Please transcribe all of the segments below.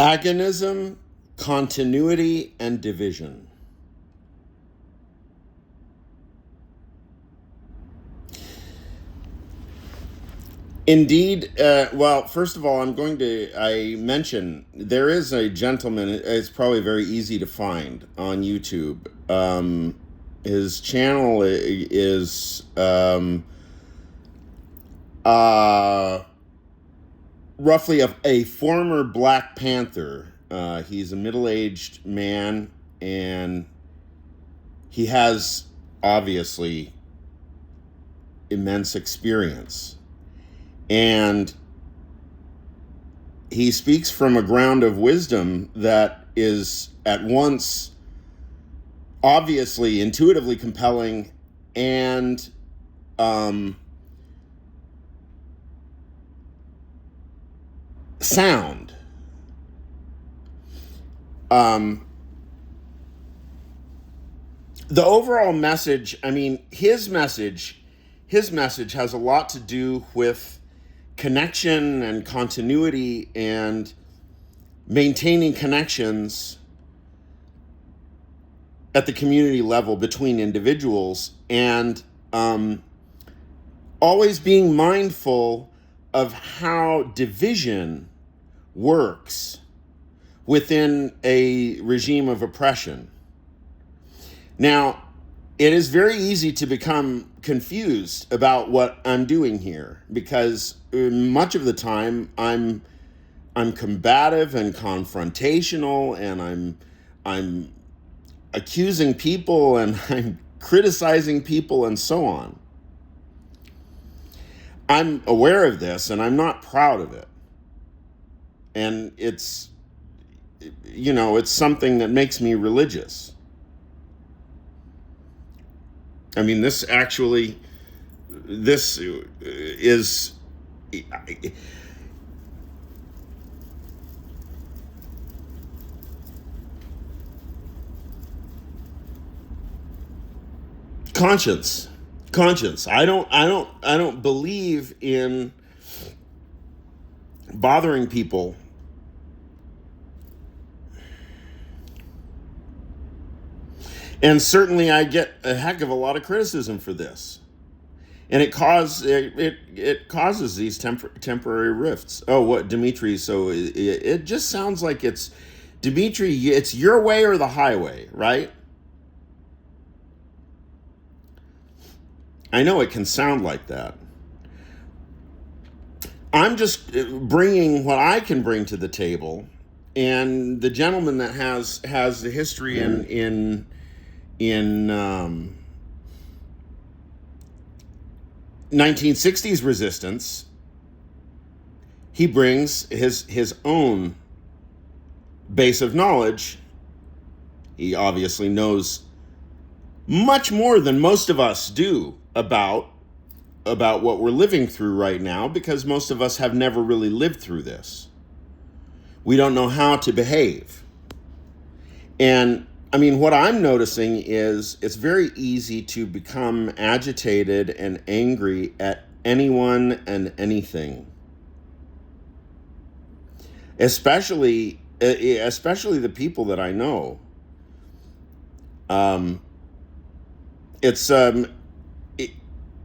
Agonism, continuity, and division. Indeed. Well, first of all, I mention there is a gentleman, it's probably very easy to find on YouTube. His channel is uh, roughly a former Black Panther. He's a middle-aged man, and he has obviously immense experience. And he speaks from a ground of wisdom that is at once obviously intuitively compelling and sound. The overall message, I mean, his message has a lot to do with connection and continuity and maintaining connections at the community level between individuals, and always being mindful of how division works within a regime of oppression. Now, it is very easy to become confused about what I'm doing here, because much of the time I'm combative and confrontational, and I'm accusing people, and I'm criticizing people, and so on. I'm aware of this, and I'm not proud of it. And it's something that makes me religious. I mean, this is conscience. I don't believe in bothering people. And certainly I get a heck of a lot of criticism for this. And it causes these temporary rifts. Oh, what, Dimitri? So it just sounds like it's, Dimitri, it's your way or the highway, right? I know it can sound like that. I'm just bringing what I can bring to the table, and the gentleman that has the history in 1960s resistance, he brings his own base of knowledge. He obviously knows much more than most of us do about what we're living through right now, because most of us have never really lived through this. We don't know how to behave. And I mean, what I'm noticing is it's very easy to become agitated and angry at anyone and anything, especially the people that I know.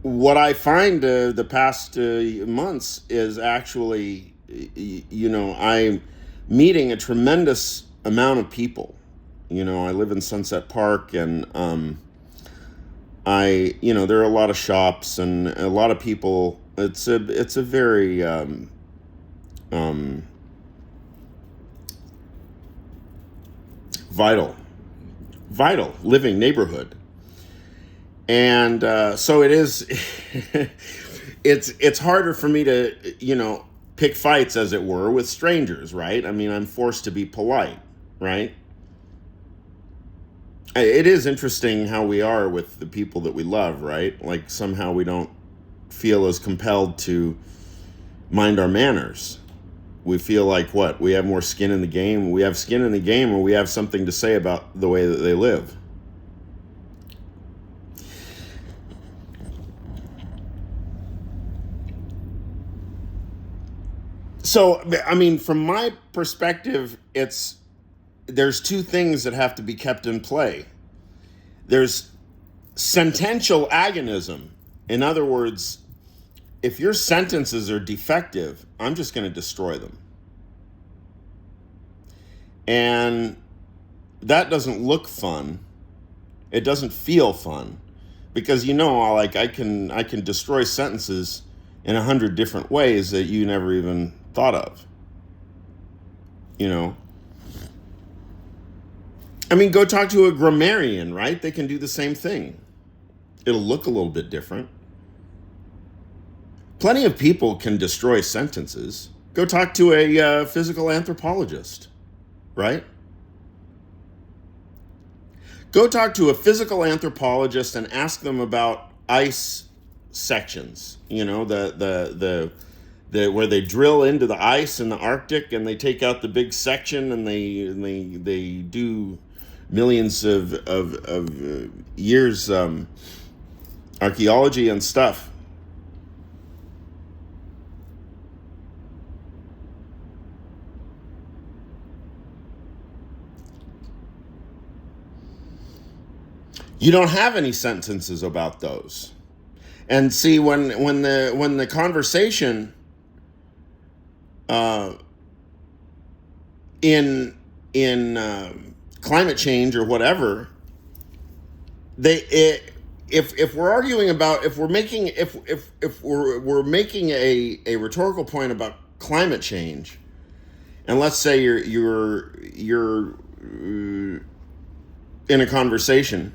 What I find the past months is actually, I'm meeting a tremendous amount of people. I live in Sunset Park, and there are a lot of shops and a lot of people. It's a very vital living neighborhood. And so it is. It's harder for me to pick fights, as it were, with strangers, right? I mean, I'm forced to be polite, right? It is interesting how we are with the people that we love, right? Like, somehow we don't feel as compelled to mind our manners. We feel like, what, we have more skin in the game? We have skin in the game, or we have something to say about the way that they live. So, I mean, from my perspective, there's two things that have to be kept in play. There's sentential agonism. In other words, if your sentences are defective, I'm just going to destroy them. And that doesn't look fun. It doesn't feel fun, because like I can destroy sentences in 100 different ways that you never even thought of. I mean, go talk to a grammarian, right? They can do the same thing. It'll look a little bit different. Plenty of people can destroy sentences. Go talk to a physical anthropologist, right? Go talk to a physical anthropologist and ask them about ice sections. The where they drill into the ice in the Arctic and they take out the big section and they do millions of years archaeology and stuff. You don't have any sentences about those. And see, when the conversation in climate change or whatever, if we're arguing about, if we're making a rhetorical point about climate change, and let's say you're in a conversation,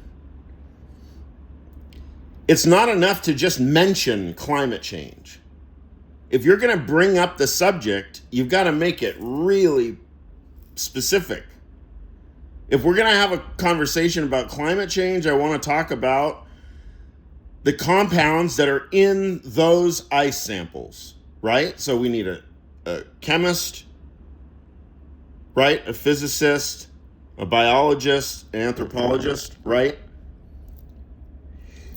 it's not enough to just mention climate change. If you're going to bring up the subject, you've got to make it really specific. If we're going to have a conversation about climate change, I want to talk about the compounds that are in those ice samples, right? So we need a chemist, right? A physicist, a biologist, an anthropologist, right?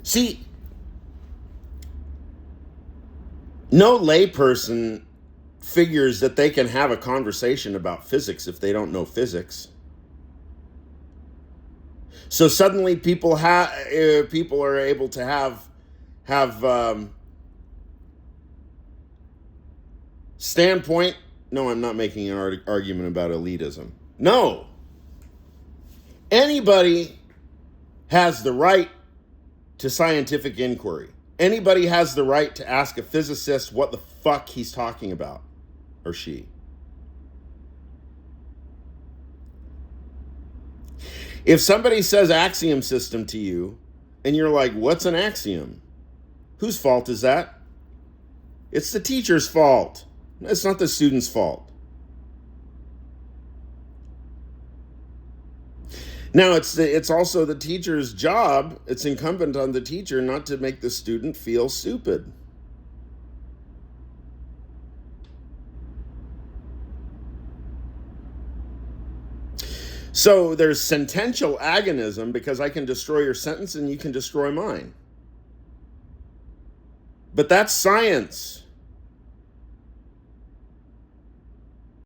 See, no layperson figures that they can have a conversation about physics if they don't know physics. So suddenly people are able to have standpoint. No, I'm not making an argument about elitism. No. Anybody has the right to scientific inquiry. Anybody has the right to ask a physicist what the fuck he's talking about, or she. If somebody says axiom system to you, and you're like, what's an axiom? Whose fault is that? It's the teacher's fault. It's not the student's fault. Now, it's also the teacher's job, it's incumbent on the teacher not to make the student feel stupid. So there's sentential agonism, because I can destroy your sentence and you can destroy mine. But that's science.